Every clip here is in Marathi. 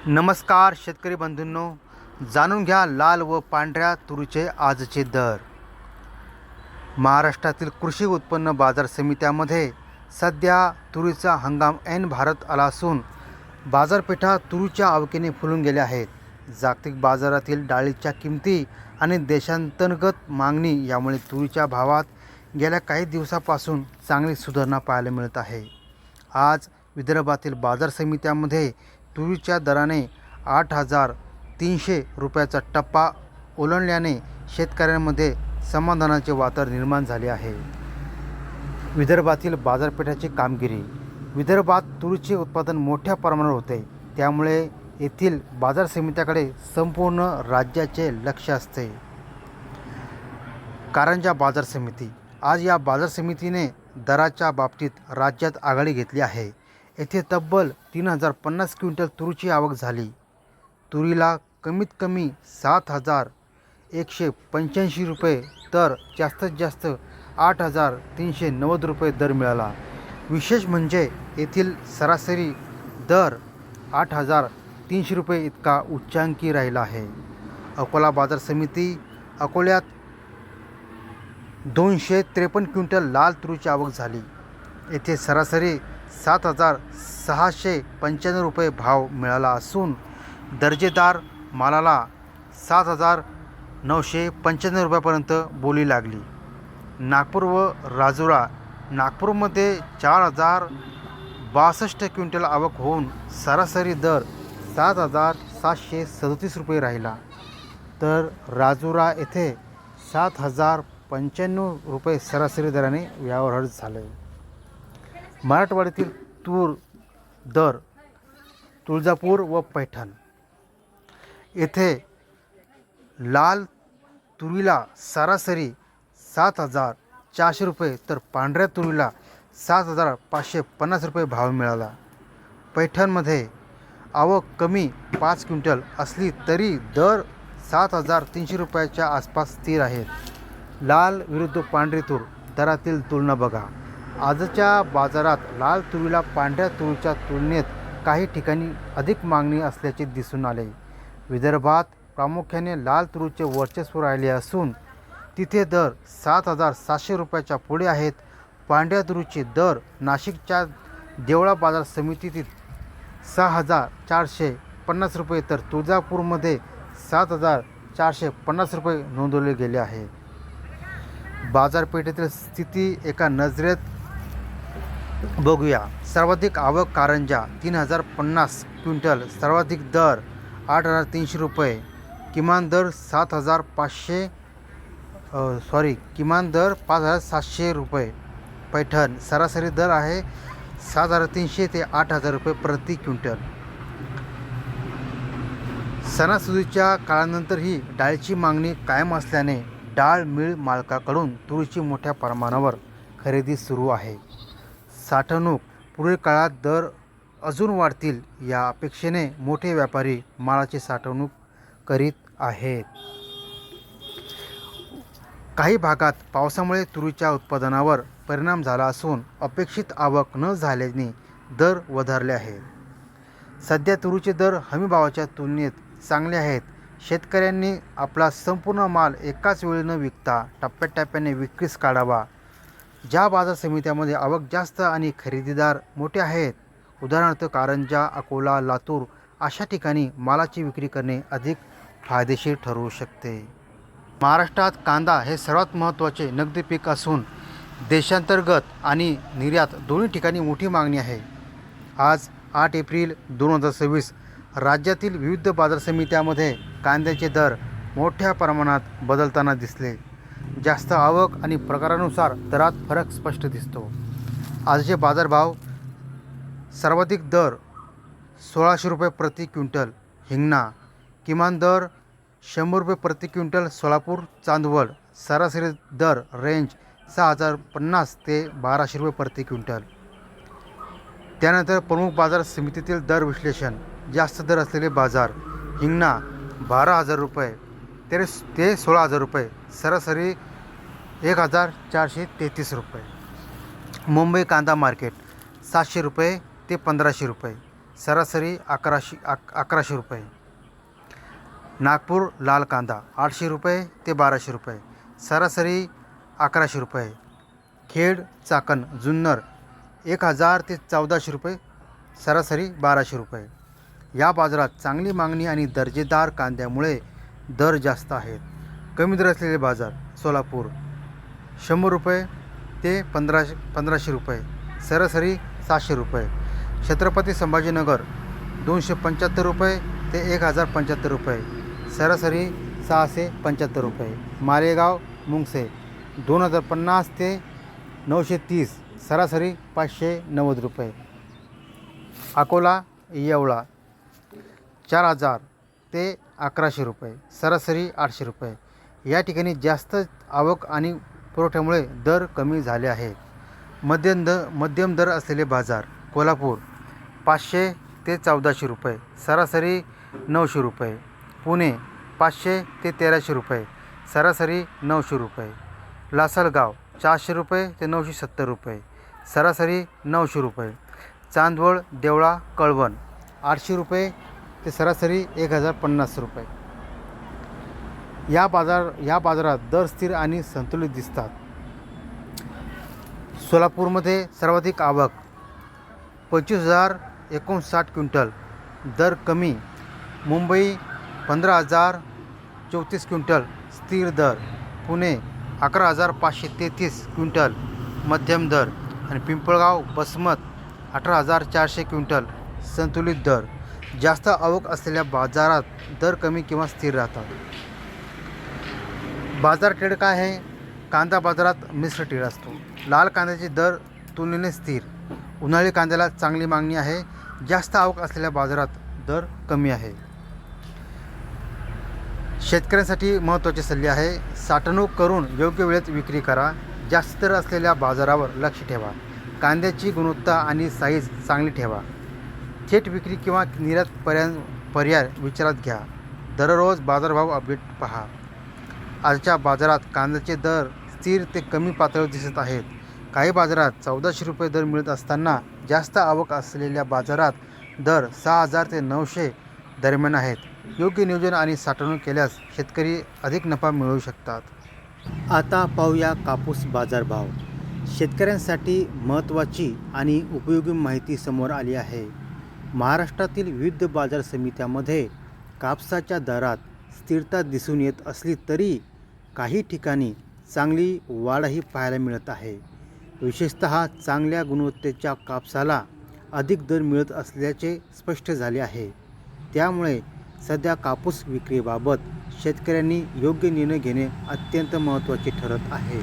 नमस्कार शेतकरी बंधूंनो, जाणून घ्या लाल व पांढऱ्या तुरीचे आजचे दर। महाराष्ट्रातील कृषी उत्पन्न बाजार समित्यामध्ये सध्या तुरीचा हंगाम ऐन भारत आला असून बाजारपेठा तुरीच्या आवकेने फुलून गेल्या आहेत। जागतिक बाजारातील डाळीच्या किमती आणि देशांतर्गत मागणी यामुळे तुरीच्या भावात गेल्या काही दिवसापासून चांगली सुधारणा पाहायला मिळत आहे। आज विदर्भातील बाजार समित्यामध्ये तुरीच्या दराने 8,300 रुपयाचा टप्पा ओलांडल्याने शेतकऱ्यांमध्ये समाधानाचे वातावरण निर्माण झाले आहे। विदर्भातील बाजारपेठाची कामगिरी। विदर्भात तुरीचे उत्पादन मोठ्या प्रमाणावर होते, त्यामुळे येथील बाजार समित्याकडे संपूर्ण राज्याचे लक्ष असते। कारंजा बाजार समिती। आज या बाजार समितीने दराच्या बाबतीत राज्यात आघाडी घेतली आहे। येथे तब्बल 3,050 क्विंटल तुरीची आवक झाली। तुरीला कमीत कमी 7,185 रुपये तर जास्तीत जास्त 8,390 रुपये दर मिळाला। विशेष म्हणजे येथील सरासरी दर 8,300 रुपये इतका उच्चांकी राहिला आहे। अकोला बाजार समिती। अकोल्यात 253 क्विंटल लाल तुरीची आवक झाली। येथे सरासरी 7,695 रुपये भाव मिळाला असून दर्जेदार मालाला 7,995 रुपयापर्यंत बोली लागली। नागपूर व राजुरा। नागपूरमध्ये 4,062 क्विंटल आवक होऊन सरासरी दर 7,737 रुपये राहिला, तर राजुरा येथे 7,095 रुपये सरासरी दराने व्यवहार झाले। मराठवाड्यातील तूर दर। तुळजापूर व पैठण येथे लाल तुरीला सरासरी 7,400 रुपये तर पांढऱ्या तुरीला 7,550 रुपये भाव मिळाला। पैठणमध्ये आवक कमी 5 क्विंटल असली तरी दर 7,300 रुपयाच्या आसपास स्थिर आहेत। लाल विरुद्ध पांढरी तूर दरातील तुलना बघा। आजच्या बाजारात लाल तुरीला पांढऱ्या तुरीच्या तुलनेत काही ठिकाणी अधिक मागणी असल्याचे दिसून आले। विदर्भात प्रामुख्याने लाल तुरीचे वर्चस्व राहिले असून तिथे दर 7,700 रुपयाच्या पुढे आहेत। पांढऱ्या तुरीचे दर नाशिकच्या देवळा बाजार समितीतील 6,450 रुपये तर तुळजापूरमध्ये 7,450 रुपये नोंदवले गेले आहे। बाजारपेठेतील स्थिती एका नजरेत बघूया। सर्वाधिक आवक कारंजा 3,050 क्विंटल। सर्वाधिक दर 8,300 रुपये। किमान दर 5,700 रुपये। पैठण सरासरी दर आहे 7,300 ते 8,000 रुपये प्रति क्विंटल। सणासुदीच्या काळानंतरही डाळीची मागणी कायम असल्याने डाळ मिल मालकाकडून तुरीची मोठ्या प्रमाणावर खरेदी सुरू आहे। साठवणूक। पुढील काळात दर अजून वाढतील या अपेक्षेने मोठे व्यापारी मालाची साठवणूक करीत आहेत। काही भागात पावसामुळे तुरीच्या उत्पादनावर परिणाम झाला असून अपेक्षित आवक न झाल्याने दर वधारले आहेत। सध्या तुरीचे दर हमीभावाच्या तुलनेत चांगले आहेत। शेतकऱ्यांनी आपला संपूर्ण माल एकाच वेळी न विकता टप्प्याटप्प्याने विक्रीस काढावा। ज्या बाजार समित्यामध्ये आवक जास्त आणि खरेदीदार मोठे आहेत, उदाहरणार्थ कारंजा, अकोला, लातूर अशा ठिकाणी मालाची विक्री करणे अधिक फायदेशीर ठरू शकते। महाराष्ट्रात कांदा हे सर्वात महत्त्वाचे नगदी पीक असून देशांतर्गत आणि निर्यात दोन्ही ठिकाणी मोठी मागणी आहे। आज 8 एप्रिल 2026 राज्यातील विविध बाजार समित्यामध्ये कांद्याचे दर मोठ्या प्रमाणात बदलताना दिसले। जास्त आवक आणि प्रकारानुसार दरात फरक स्पष्ट दिसतो। आजचे बाजारभाव। सर्वाधिक दर 1,600 रुपये प्रति क्विंटल हिंगणा। किमान दर 100 रुपये प्रति क्विंटल सोलापूर चांदवड। सरासरी दर रेंज 6,050 ते 1,200 रुपये प्रति क्विंटल। त्यानंतर प्रमुख बाजार समितीतील दर विश्लेषण। जास्त दर असलेले बाजार। हिंगणा 12,000 रुपये ते 16,000 रुपये। सरासरी 1,433 रुपये। मुंबई कांदा मार्केट 700 रुपये ते 1,500 रुपये। सरासरी 1100 रुपये. नागपूर लाल कांदा 800 रुपये ते 1200 रुपये, सरासरी 1100 रुपये. खेड चाकण जुन्नर 1000 ते 1400 रुपये, सरासरी 1200 रुपये. या बाजारात चांगली मागणी आणि दर्जेदार कांद्यामुळे दर जास्त आहेत. कमी दर असलेले बाजार सोलापूर 100 रुपये ते 1500 रुपये, सरासरी 700 रुपये. छत्रपती संभाजीनगर 275 रुपये ते 1075 रुपये, सरासरी 675 रुपये. मालेगाव मुंगसे 2050 ते 930, सरासरी 590 रुपये. अकोला येवळा 4000 ते 1100 रुपये, सरासरी 800 रुपये. या ठिकाणी जास्त आवक आणि पुरवठ्यामुळे दर कमी झाले आहेत. मध्यम दर असलेले बाजार कोल्हापूर 500 ते 1400 रुपये, सरासरी 900 रुपये. पुणे 500 ते 1300 रुपये, सरासरी 900 रुपये. लासलगाव 400 रुपये ते 970 रुपये, सरासरी 900 रुपये. चांदवड देवळा कळवण 800 रुपये ते सरासरी 1050 रुपये. या बाजारात दर स्थिर आणि संतुलित दिसतात. सोलापूरमध्ये सर्वाधिक आवक 25,059 क्विंटल, दर कमी. मुंबई 15,034 क्विंटल स्थिर दर. पुणे 11,533 क्विंटल मध्यम दर. आणि पिंपळगाव बसमत 18,400 क्विंटल संतुलित दर. जास्त आवक असलेल्या बाजारात दर कमी किंवा स्थिर राहतात. बाजार ट्रेड काय आहे? कांदा बाजारात मिश्र ट्रेड असतो. लाल कांद्याचे दर तुलनेने स्थिर. उन्हाळी कांद्याला चांगली मागणी आहे. जास्त आवक असलेल्या बाजारात दर कमी आहे. शेतकऱ्यांसाठी महत्त्वाचे सल्ले आहे. साठवणूक करून योग्य वेळेत विक्री करा. जास्त दर असलेल्या बाजारावर लक्ष ठेवा. कांद्याची गुणवत्ता आणि साईज चांगली ठेवा. थेट विक्री किंवा निर्यात पर्याय विचारात घ्या. दररोज बाजारभाव अपडेट पहा. आजच्या बाजारात कांद्याचे दर स्थिर ते कमी पातळीवर दिसत आहेत. काही बाजारात 1400 रुपये दर मिळत असताना जास्त आवक असलेल्या बाजारात दर 6000 ते 900 दरम्यान आहेत. योग्य नियोजन आणि साठवणूक केल्यास शेतकरी अधिक नफा मिळवू शकतात. आता पाहूया कापूस बाजारभाव. शेतकऱ्यांसाठी महत्त्वाची आणि उपयोगी माहिती समोर आली आहे. महाराष्ट्रातील विविध बाजार समित्यांमध्ये कापसाच्या दरात स्थिरता दिसून येत असली तरी काही ठिकाणी चांगली वाढही पाहायला मिळत आहे. विशेषतः चांगल्या गुणवत्तेच्या कापसाला अधिक दर मिळत असल्याचे स्पष्ट झाले आहे. त्यामुळे सध्या कापूस विक्रीबाबत शेतकऱ्यांनी योग्य निर्णय घेणे अत्यंत महत्त्वाचे ठरत आहे.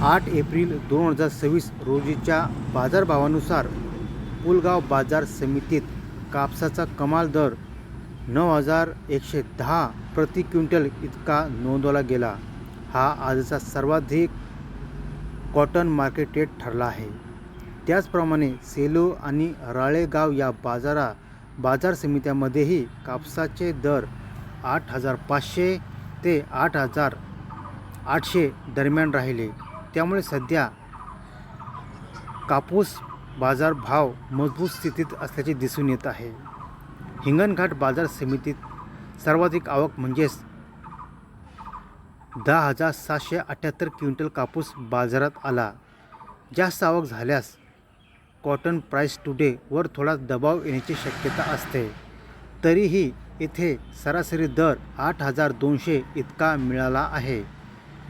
8 एप्रिल 2026 रोजीच्या बाजारभावानुसार पुलगाव बाजार समितीत कापसाचा कमाल दर 9,110 प्रति क्विंटल इतका नोंदवला गेला. हा आजचा सर्वाधिक कॉटन मार्केट रेट ठरला आहे. त्याचप्रमाणे सेलू आणि राळेगाव या बाजार समित्यांमध्येही कापसाचे दर 8,500 ते 8,800 दरम्यान राहिले. त्यामुळे सध्या कापूस बाजार भाव मजबूत स्थितीत असल्याचे दिसून येत आहे. हिंगणघाट बाजार समितीत सर्वाधिक आवक म्हणजेच 10,778 क्विंटल कापूस बाजारात आला. जास्त आवक झाल्यास कॉटन प्राईस टुडे वर थोडा दबाव येण्याची शक्यता असते. तरीही येथे सरासरी दर 8,200 इतका मिळाला आहे,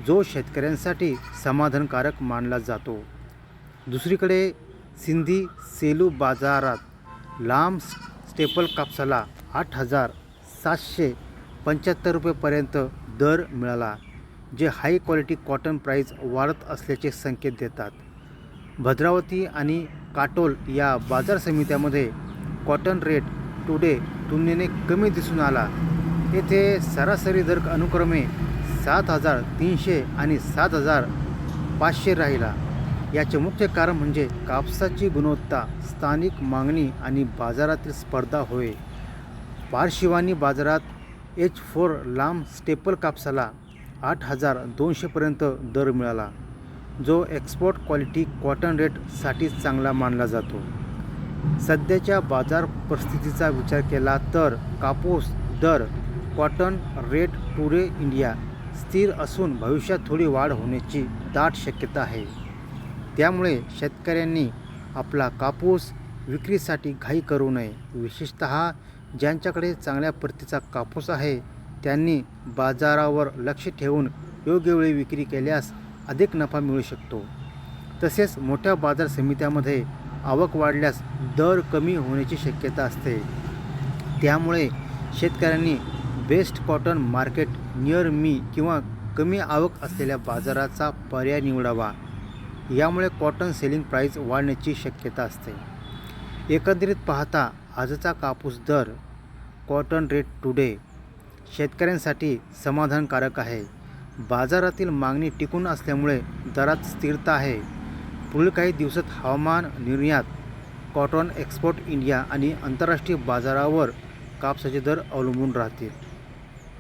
जो शेतकऱ्यांसाठी समाधानकारक मानला जातो. दुसरीकडे सिंधी सेलू बाजारात लांब स्टेपल कापसाला 8,775 रुपयेपर्यंत दर मिळाला, जे हाय क्वालिटी कॉटन प्राईस वाढत असल्याचे संकेत देतात. भद्रावती आणि काटोल या बाजार समित्यामध्ये कॉटन रेट टुडे तुलनेने कमी दिसून आला. येथे सरासरी दर अनुक्रमे 7,300 आणि 7,500 राहिला. याचे मुख्य कारण म्हणजे कापसाची गुणवत्ता, स्थानिक मागणी आणि बाजारातील स्पर्धा होय. पारशिवानी बाजारात H4 लांब स्टेपल कापसाला 8,200पर्यंत दर मिळाला, जो एक्सपोर्ट क्वालिटी कॉटन रेटसाठी चांगला मानला जातो. सध्याच्या बाजार परिस्थितीचा विचार केला तर कापूस दर कॉटन रेट टुडे इंडिया स्थिर असून भविष्यात थोडी वाढ होण्याची दाट शक्यता आहे. त्यामुळे शेतकऱ्यांनी आपला कापूस विक्रीसाठी घाई करू नये. विशेषतः ज्यांच्याकडे चांगल्या प्रतीचा कापूस आहे त्यांनी बाजारावर लक्ष ठेवून योग्य वेळी विक्री केल्यास अधिक नफा मिळू शकतो. तसेच मोठ्या बाजार समित्यांमध्ये आवक वाढल्यास दर कमी होण्याची शक्यता असते. त्यामुळे शेतकऱ्यांनी best cotton market near me किंवा कमी आवक असलेल्या बाजाराचा पर्याय निवडावा. यामुळे कॉटन सेलिंग प्राईस वाढण्याची शक्यता असते. एकंदरीत पाहता आजचा कापूस दर कॉटन रेट टुडे शेतकऱ्यांसाठी समाधानकारक आहे. बाजारातील मागणी टिकून असल्यामुळे दरात स्थिरता आहे. पुढील काही दिवसात हवामान, निर्यात, कॉटन एक्सपोर्ट इंडिया आणि आंतरराष्ट्रीय बाजारावर कापसाचे दर अवलंबून राहतील.